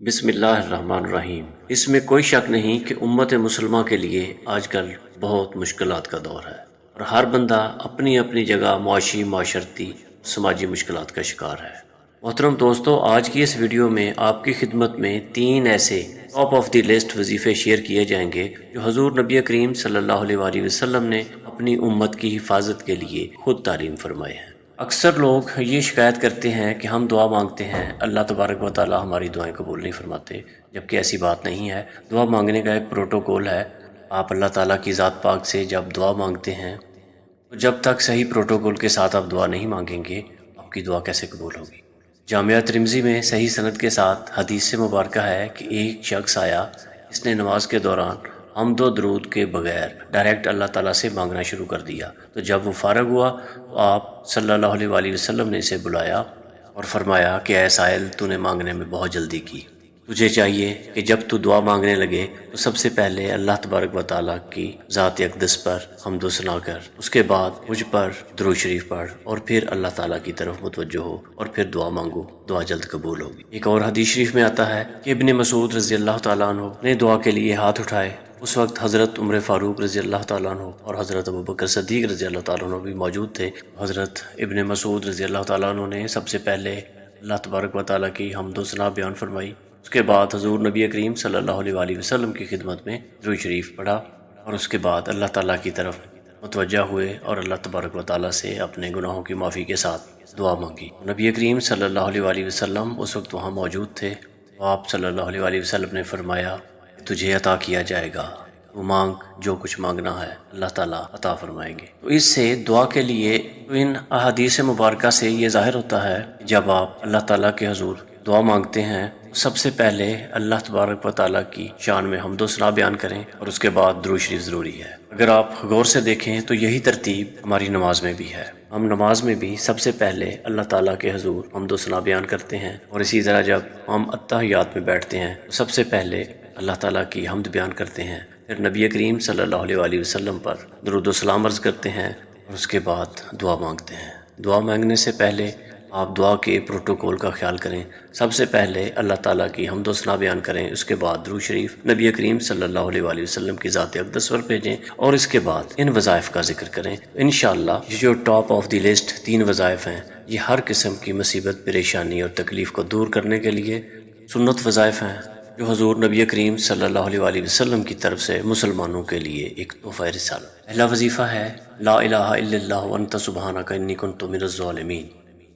بسم اللہ الرحمن الرحیم۔ اس میں کوئی شک نہیں کہ امت مسلمہ کے لیے آج کل بہت مشکلات کا دور ہے اور ہر بندہ اپنی اپنی جگہ معاشی، معاشرتی، سماجی مشکلات کا شکار ہے۔ محترم دوستو، آج کی اس ویڈیو میں آپ کی خدمت میں 3 ایسے ٹاپ آف دی لسٹ وظیفے شیئر کیے جائیں گے جو حضور نبی کریم صلی اللہ علیہ وآلہ وسلم نے اپنی امت کی حفاظت کے لیے خود تعلیم فرمائے ہیں۔ اکثر لوگ یہ شکایت کرتے ہیں کہ ہم دعا مانگتے ہیں، اللہ تبارک و تعالی ہماری دعائیں قبول نہیں فرماتے، جبکہ ایسی بات نہیں ہے۔ دعا مانگنے کا ایک پروٹوکول ہے۔ آپ اللہ تعالیٰ کی ذات پاک سے جب دعا مانگتے ہیں تو جب تک صحیح پروٹوکول کے ساتھ آپ دعا نہیں مانگیں گے، آپ کی دعا کیسے قبول ہوگی؟ جامعہ ترمذی میں صحیح سند کے ساتھ حدیث مبارکہ ہے کہ ایک شخص آیا، اس نے نماز کے دوران حمد و درود کے بغیر ڈائریکٹ اللہ تعالیٰ سے مانگنا شروع کر دیا۔ تو جب وہ فارغ ہوا تو آپ صلی اللہ علیہ وآلہ وسلم نے اسے بلایا اور فرمایا کہ اے سائل، تو نے مانگنے میں بہت جلدی کی۔ تجھے چاہیے کہ جب تو دعا مانگنے لگے تو سب سے پہلے اللہ تبارک و تعالیٰ کی ذات اقدس پر حمد و ثنا کر، اس کے بعد مجھ پر درود شریف پڑھ اور پھر اللہ تعالیٰ کی طرف متوجہ ہو اور پھر دعا مانگو، دعا جلد قبول ہوگی۔ ایک اور حدیث شریف میں آتا ہے کہ ابن مسعود رضی اللہ تعالیٰ عنہ نے دعا کے لیے ہاتھ اٹھائے۔ اس وقت حضرت عمر فاروق رضی اللہ تعالیٰ عنہ اور حضرت ابوبکر صدیق رضی اللہ تعالیٰ عنہ بھی موجود تھے۔ حضرت ابن مسعود رضی اللہ تعالیٰ عنہ نے سب سے پہلے اللہ تبارک و تعالیٰ کی حمد و ثنا بیان فرمائی۔ اس کے بعد حضور نبی کریم صلی اللہ علیہ وآلہ وسلم کی خدمت میں درود شریف پڑھا اور اس کے بعد اللہ تعالیٰ کی طرف متوجہ ہوئے اور اللہ تبارک و تعالیٰ سے اپنے گناہوں کی معافی کے ساتھ دعا مانگی۔ نبی کریم صلی اللہ علیہ وآلہ وسلم اس وقت وہاں موجود تھے۔ تو آپ صلی اللہ علیہ وآلہ وسلم نے فرمایا کہ تجھے عطا کیا جائے گا، تو مانگ، جو کچھ مانگنا ہے اللہ تعالیٰ عطا فرمائیں گے۔ تو اس سے دعا کے لیے ان احادیث مبارکہ سے یہ ظاہر ہوتا ہے جب آپ اللہ تعالیٰ کے حضور دعا مانگتے ہیں سب سے پہلے اللہ تبارک و تعالیٰ کی شان میں حمد و ثنا بیان کریں اور اس کے بعد درود شریف ضروری ہے۔ اگر آپ غور سے دیکھیں تو یہی ترتیب ہماری نماز میں بھی ہے۔ ہم نماز میں بھی سب سے پہلے اللہ تعالیٰ کے حضور حمد و ثنا بیان کرتے ہیں اور اسی طرح جب ہم اتحیات میں بیٹھتے ہیں تو سب سے پہلے اللہ تعالیٰ کی حمد بیان کرتے ہیں، پھر نبی کریم صلی اللہ علیہ وآلہ وسلم پر درود و سلام عرض کرتے ہیں اور اس کے بعد دعا مانگتے ہیں۔ دعا مانگنے سے پہلے آپ دعا کے پروٹوکول کا خیال کریں۔ سب سے پہلے اللہ تعالیٰ کی حمد و ثنا بیان کریں، اس کے بعد درود شریف نبی کریم صلی اللہ علیہ وآلہ وسلم کی ذات اقدس پر بھیجیں اور اس کے بعد ان وظائف کا ذکر کریں۔ انشاءاللہ یہ جو ٹاپ آف دی لسٹ 3 وظائف ہیں، یہ ہر قسم کی مصیبت، پریشانی اور تکلیف کو دور کرنے کے لیے سنت وظائف ہیں جو حضور نبی کریم صلی اللہ علیہ وآلہ وسلم کی طرف سے مسلمانوں کے لیے ایک تحفہ رسالت۔ پہلا وظیفہ ہے لا الہ الا اللہ وانت سبحانک انی کنت من الظالمین۔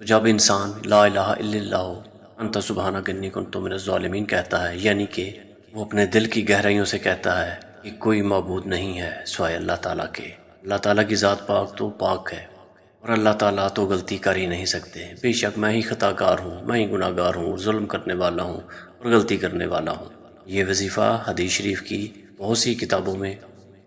جب انسان لا الہ الا اللہ انت سبحانک انی کنت من الظالمین کہتا ہے، یعنی کہ وہ اپنے دل کی گہرائیوں سے کہتا ہے کہ کوئی معبود نہیں ہے سوائے اللہ تعالیٰ کے، اللہ تعالیٰ کی ذات پاک تو پاک ہے اور اللہ تعالیٰ تو غلطی کر ہی نہیں سکتے، بے شک میں ہی خطا کار ہوں، میں ہی گناہ گار ہوں، ظلم کرنے والا ہوں اور غلطی کرنے والا ہوں۔ یہ وظیفہ حدیث شریف کی بہت سی کتابوں میں،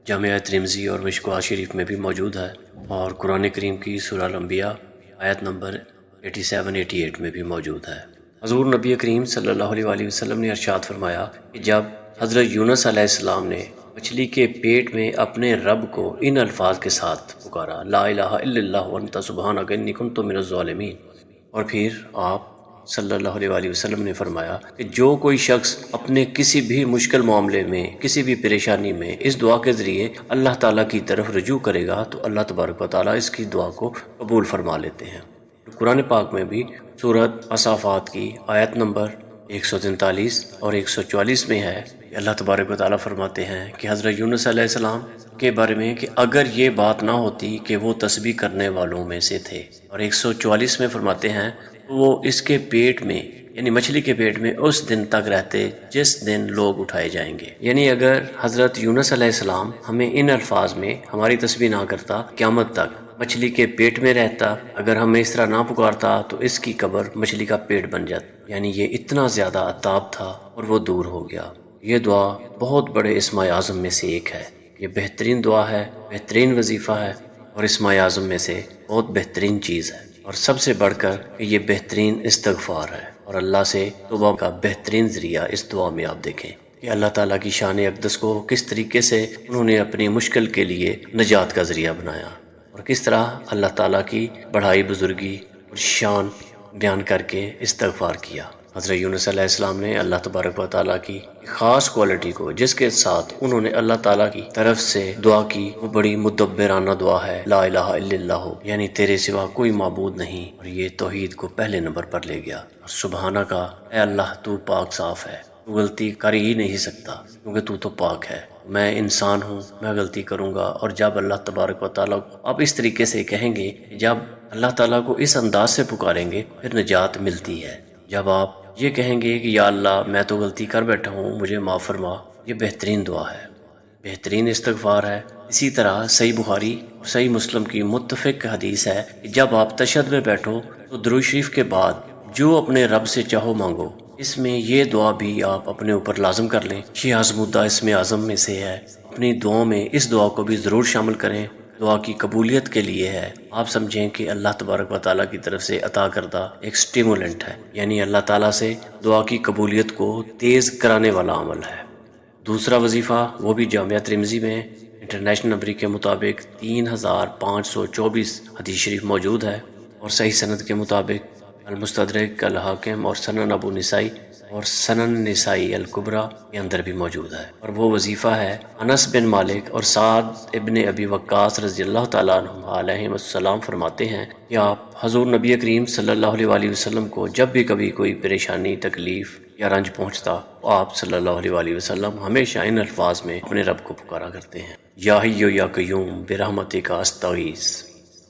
جامعہ ترمذی اور مشکوہ شریف میں بھی موجود ہے اور قرآن کریم کی سورہ الانبیاء آیت نمبر 87-88 میں بھی موجود ہے۔ حضور نبی کریم صلی اللہ علیہ وآلہ وسلم نے ارشاد فرمایا کہ جب حضرت یونس علیہ السلام نے مچھلی کے پیٹ میں اپنے رب کو ان الفاظ کے ساتھ پکارا، لا الہ الا اللہ وانت سبحانک انی کنت من الظالمین، اور پھر آپ صلی اللہ علیہ وآلہ وسلم نے فرمایا کہ جو کوئی شخص اپنے کسی بھی مشکل معاملے میں، کسی بھی پریشانی میں اس دعا کے ذریعے اللہ تعالیٰ کی طرف رجوع کرے گا تو اللہ تبارک و تعالیٰ اس کی دعا کو قبول فرما لیتے ہیں۔ قرآن پاک میں بھی سورۃ الصافات کی آیت نمبر 143 اور 144 میں ہے کہ اللہ تبارک و تعالیٰ فرماتے ہیں کہ حضرت یونس علیہ السلام کے بارے میں کہ اگر یہ بات نہ ہوتی کہ وہ تسبیح کرنے والوں میں سے تھے، اور 144 میں فرماتے ہیں وہ اس کے پیٹ میں، یعنی مچھلی کے پیٹ میں اس دن تک رہتے جس دن لوگ اٹھائے جائیں گے۔ یعنی اگر حضرت یونس علیہ السلام ہمیں ان الفاظ میں ہماری تسبیح نہ کرتا، قیامت تک مچھلی کے پیٹ میں رہتا، اگر ہمیں اس طرح نہ پکارتا تو اس کی قبر مچھلی کا پیٹ بن جاتا۔ یعنی یہ اتنا زیادہ عطاب تھا اور وہ دور ہو گیا۔ یہ دعا بہت بڑے اسماء اعظم میں سے ایک ہے، یہ بہترین دعا ہے، بہترین وظیفہ ہے اور اسماء اعظم میں سے بہت بہترین چیز ہے، اور سب سے بڑھ کر یہ بہترین استغفار ہے اور اللہ سے توبہ کا بہترین ذریعہ اس دعا میں آپ دیکھیں کہ اللہ تعالیٰ کی شان اقدس کو کس طریقے سے انہوں نے اپنی مشکل کے لیے نجات کا ذریعہ بنایا، اور کس طرح اللہ تعالیٰ کی بڑائی، بزرگی اور شان بیان کر کے استغفار کیا۔ حضرت یونس علیہ السلام نے اللہ تبارک و تعالیٰ کی خاص کوالٹی کو، جس کے ساتھ انہوں نے اللہ تعالیٰ کی طرف سے دعا کی، وہ بڑی مدبرانہ دعا ہے، لا الہ الا اللہ، یعنی تیرے سوا کوئی معبود نہیں، اور یہ توحید کو پہلے نمبر پر لے گیا۔ اور سبحانہ کا، اے اللہ تو پاک صاف ہے، تو غلطی کر ہی نہیں سکتا کیونکہ تو پاک ہے، میں انسان ہوں، میں غلطی کروں گا۔ اور جب اللہ تبارک و تعالیٰ کو آپ اس طریقے سے کہیں گے، جب اللہ تعالیٰ کو اس انداز سے پکاریں گے، پھر نجات ملتی ہے۔ جب آپ یہ کہیں گے کہ یا اللہ میں تو غلطی کر بیٹھا ہوں، مجھے معاف فرما، یہ بہترین دعا ہے، بہترین استغفار ہے۔ اسی طرح صحیح بخاری اور صحیح مسلم کی متفق حدیث ہے کہ جب آپ تشہد میں بیٹھو تو درود شریف کے بعد جو اپنے رب سے چاہو مانگو۔ اس میں یہ دعا بھی آپ اپنے اوپر لازم کر لیں، یہ آزمودہ اسم اعظم میں سے ہے، اپنی دعاؤں میں اس دعا کو بھی ضرور شامل کریں، دعا کی قبولیت کے لیے ہے۔ آپ سمجھیں کہ اللہ تبارک و تعالیٰ کی طرف سے عطا کردہ ایک سٹیمولنٹ ہے، یعنی اللہ تعالیٰ سے دعا کی قبولیت کو تیز کرانے والا عمل ہے۔ دوسرا وظیفہ وہ بھی جامعہ ترمذی میں انٹرنیشنل نمبر کے مطابق 3524 حدیث شریف موجود ہے، اور صحیح سند کے مطابق المستدرک الحاکم اور سنن ابو نسائی اور سنن نسائی الکبریٰ کے اندر بھی موجود ہے۔ اور وہ وظیفہ ہے، انس بن مالک اور سعد ابن ابی وقاص رضی اللہ تعالیٰ عنہ علیہم السلام فرماتے ہیں کہ آپ حضور نبی کریم صلی اللہ علیہ وسلم کو جب بھی کبھی کوئی پریشانی، تکلیف یا رنج پہنچتا تو آپ صلی اللہ علیہ وسلم ہمیشہ ان الفاظ میں اپنے رب کو پکارا کرتے ہیں، یا حی یا قیوم برحمتک استغیث،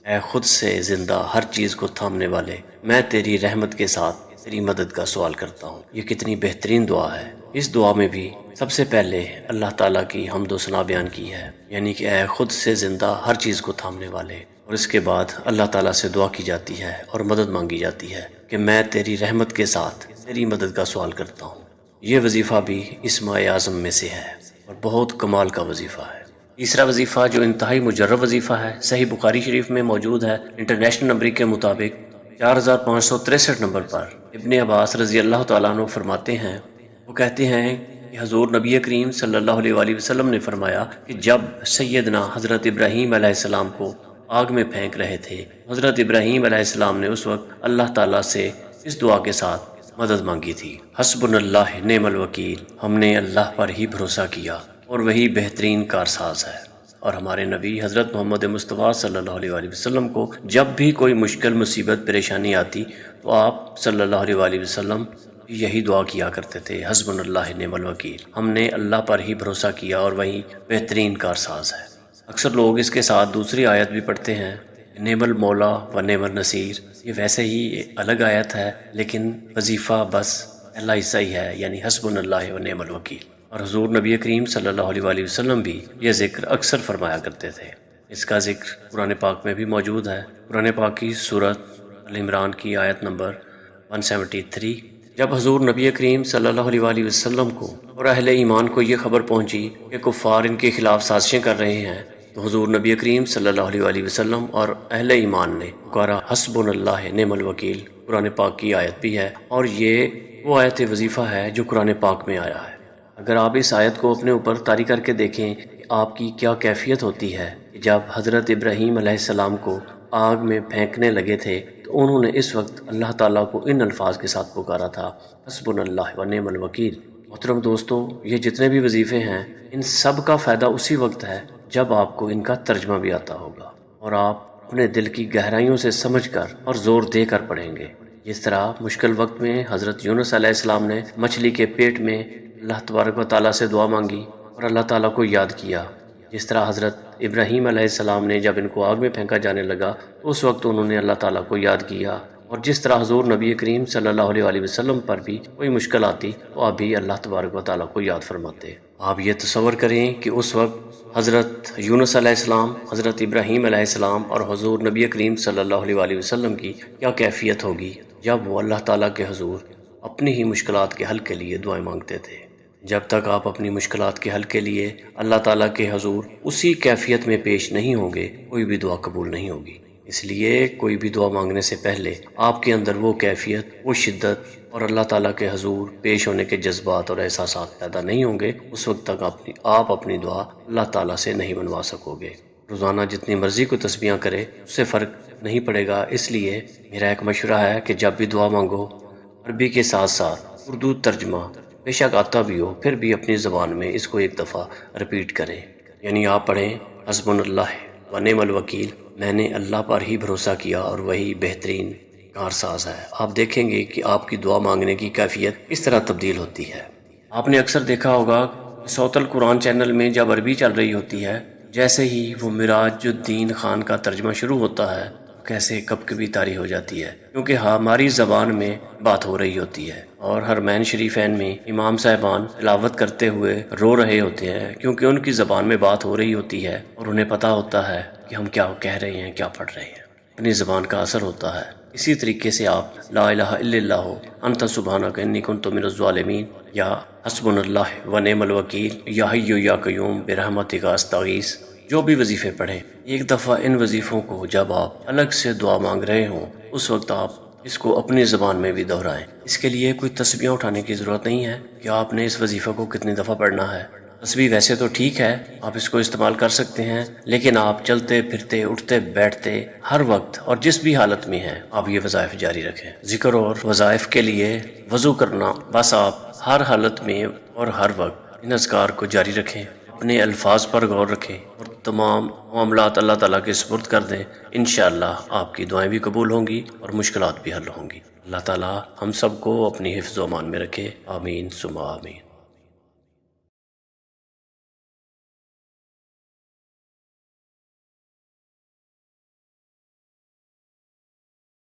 اے خود سے زندہ ہر چیز کو تھامنے والے، میں تیری رحمت کے ساتھ تیری مدد کا سوال کرتا ہوں۔ یہ کتنی بہترین دعا ہے۔ اس دعا میں بھی سب سے پہلے اللہ تعالیٰ کی حمد و ثنا بیان کی ہے، یعنی کہ اے خود سے زندہ ہر چیز کو تھامنے والے، اور اس کے بعد اللہ تعالیٰ سے دعا کی جاتی ہے اور مدد مانگی جاتی ہے کہ میں تیری رحمت کے ساتھ تیری مدد کا سوال کرتا ہوں۔ یہ وظیفہ بھی اسم اعظم میں سے ہے اور بہت کمال کا وظیفہ ہے۔ تیسرا وظیفہ جو انتہائی مجرب وظیفہ ہے، صحیح بخاری شریف میں موجود ہے، انٹرنیشنل نمبر کے مطابق 4563 نمبر پر ابن عباس رضی اللہ تعالیٰ عنہ فرماتے ہیں، وہ کہتے ہیں کہ حضور نبی کریم صلی اللہ علیہ وسلم نے فرمایا کہ جب سیدنا حضرت ابراہیم علیہ السلام کو آگ میں پھینک رہے تھے، حضرت ابراہیم علیہ السلام نے اس وقت اللہ تعالیٰ سے اس دعا کے ساتھ مدد مانگی تھی، حسبنا اللہ نعم الوکیل، ہم نے اللہ پر ہی بھروسہ کیا اور وہی بہترین کارساز ہے۔ اور ہمارے نبی حضرت محمد مصطفیٰ صلی اللہ علیہ وسلم کو جب بھی کوئی مشکل، مصیبت، پریشانی آتی تو آپ صلی اللہ علیہ وسلم یہی دعا کیا کرتے تھے، حسبنا اللہ نعم الوکیل، ہم نے اللہ پر ہی بھروسہ کیا اور وہی بہترین کارساز ہے۔ اکثر لوگ اس کے ساتھ دوسری آیت بھی پڑھتے ہیں، نعم المولا و نعم النصیر، یہ ویسے ہی الگ آیت ہے لیکن وظیفہ بس اللہ حصہ ہی ہے، یعنی حسبنا اللہ و نعم الوکیل۔ اور حضور نبی کریم صلی اللہ علیہ وسلم بھی یہ ذکر اکثر فرمایا کرتے تھے۔ اس کا ذکر قرآن پاک میں بھی موجود ہے، قرآن پاک کی سورۃ العمران کی آیت نمبر 173۔ جب حضور نبی کریم صلی اللہ علیہ وسلم کو اور اہل ایمان کو یہ خبر پہنچی کہ کفار ان کے خلاف سازشیں کر رہے ہیں، تو حضور نبی کریم صلی اللہ علیہ وسلم اور اہل ایمان نے پکارا حسبنا اللہ نعم الوکیل۔ قرآن پاک کی آیت بھی ہے، اور یہ وہ آیت وظیفہ ہے جو قرآن پاک میں آیا ہے۔ اگر آپ اس آیت کو اپنے اوپر طاری کر کے دیکھیں کہ آپ کی کیا کیفیت ہوتی ہے، جب حضرت ابراہیم علیہ السلام کو آگ میں پھینکنے لگے تھے تو انہوں نے اس وقت اللہ تعالیٰ کو ان الفاظ کے ساتھ پکارا تھا، حسبنا اللہ و نعم الوکیل۔ محترم دوستو، یہ جتنے بھی وظیفے ہیں ان سب کا فائدہ اسی وقت ہے جب آپ کو ان کا ترجمہ بھی آتا ہوگا اور آپ اپنے دل کی گہرائیوں سے سمجھ کر اور زور دے کر پڑھیں گے۔ جس طرح مشکل وقت میں حضرت یونس علیہ السلام نے مچھلی کے پیٹ میں اللہ تبارک و تعالیٰ سے دعا مانگی اور اللہ تعالیٰ کو یاد کیا، جس طرح حضرت ابراہیم علیہ السلام نے جب ان کو آگ میں پھینکا جانے لگا تو اس وقت انہوں نے اللہ تعالیٰ کو یاد کیا، اور جس طرح حضور نبی کریم صلی اللہ علیہ وسلم پر بھی کوئی مشکل آتی تو آپ بھی اللہ تبارک و تعالیٰ کو یاد فرماتے۔ آپ یہ تصور کریں کہ اس وقت حضرت یونس علیہ السلام، حضرت ابراہیم علیہ السلام اور حضور نبی کریم صلی اللہ علیہ وسلم کی کیا کیفیت ہوگی جب وہ اللہ تعالیٰ کے حضور اپنی ہی مشکلات کے حل کے لیے دعائیں مانگتے تھے۔ جب تک آپ اپنی مشکلات کے حل کے لیے اللہ تعالیٰ کے حضور اسی کیفیت میں پیش نہیں ہوں گے، کوئی بھی دعا قبول نہیں ہوگی۔ اس لیے کوئی بھی دعا مانگنے سے پہلے آپ کے اندر وہ کیفیت، وہ شدت اور اللہ تعالیٰ کے حضور پیش ہونے کے جذبات اور احساسات پیدا نہیں ہوں گے، اس وقت تک آپ اپنی دعا اللہ تعالیٰ سے نہیں بنوا سکو گے۔ روزانہ جتنی مرضی کو تسبیحاں کرے اس سے فرق نہیں پڑے گا، اس لیے میرا ایک مشورہ ہے کہ جب بھی دعا مانگو عربی کے ساتھ ساتھ اردو ترجمہ بے شک آتا بھی ہو، پھر بھی اپنی زبان میں اس کو ایک دفعہ رپیٹ کریں۔ یعنی آپ پڑھیں حسبنا اللہ و نعم الوکیل، میں نے اللہ پر ہی بھروسہ کیا اور وہی بہترین کارساز ہے۔ آپ دیکھیں گے کہ آپ کی دعا مانگنے کی کیفیت کس طرح تبدیل ہوتی ہے۔ آپ نے اکثر دیکھا ہوگا کہ صوت القرآن چینل میں جب عربی چل رہی ہوتی ہے، جیسے ہی وہ معراج الدین خان کا ترجمہ شروع ہوتا ہے، کیسے کب کبھی طاری ہو جاتی ہے، کیونکہ ہماری زبان میں بات ہو رہی ہوتی ہے۔ اور حرمین شریفین میں امام صاحبان تلاوت کرتے ہوئے رو رہے ہوتے ہیں، کیونکہ ان کی زبان میں بات ہو رہی ہوتی ہے اور انہیں پتہ ہوتا ہے کہ ہم کیا کہہ رہے ہیں، کیا پڑھ رہے ہیں۔ اپنی زبان کا اثر ہوتا ہے۔ اسی طریقے سے آپ لا الہ الا اللہ انت سبحانک انی کنت من الظالمین، یا حسبنا اللہ و نعم الوکیل، یا حی یا قیوم برحمتک استغیث، جو بھی وظیفے پڑھیں، ایک دفعہ ان وظیفوں کو جب آپ الگ سے دعا مانگ رہے ہوں، اس وقت آپ اس کو اپنی زبان میں بھی دہرائیں۔ اس کے لیے کوئی تسبیح اٹھانے کی ضرورت نہیں ہے کہ آپ نے اس وظیفہ کو کتنی دفعہ پڑھنا ہے۔ تسبیح ویسے تو ٹھیک ہے، آپ اس کو استعمال کر سکتے ہیں، لیکن آپ چلتے پھرتے اٹھتے بیٹھتے ہر وقت اور جس بھی حالت میں ہیں، آپ یہ وظائف جاری رکھیں۔ ذکر اور وظائف کے لیے وضو کرنا، بس آپ ہر حالت میں اور ہر وقت ان اذکار کو جاری رکھیں، اپنے الفاظ پر غور رکھیں اور تمام معاملات اللہ تعالیٰ کے سپرد کر دیں۔ انشاءاللہ آپ کی دعائیں بھی قبول ہوں گی اور مشکلات بھی حل ہوں گی۔ اللہ تعالیٰ ہم سب کو اپنی حفظ و امان میں رکھے، آمین ثم آمین۔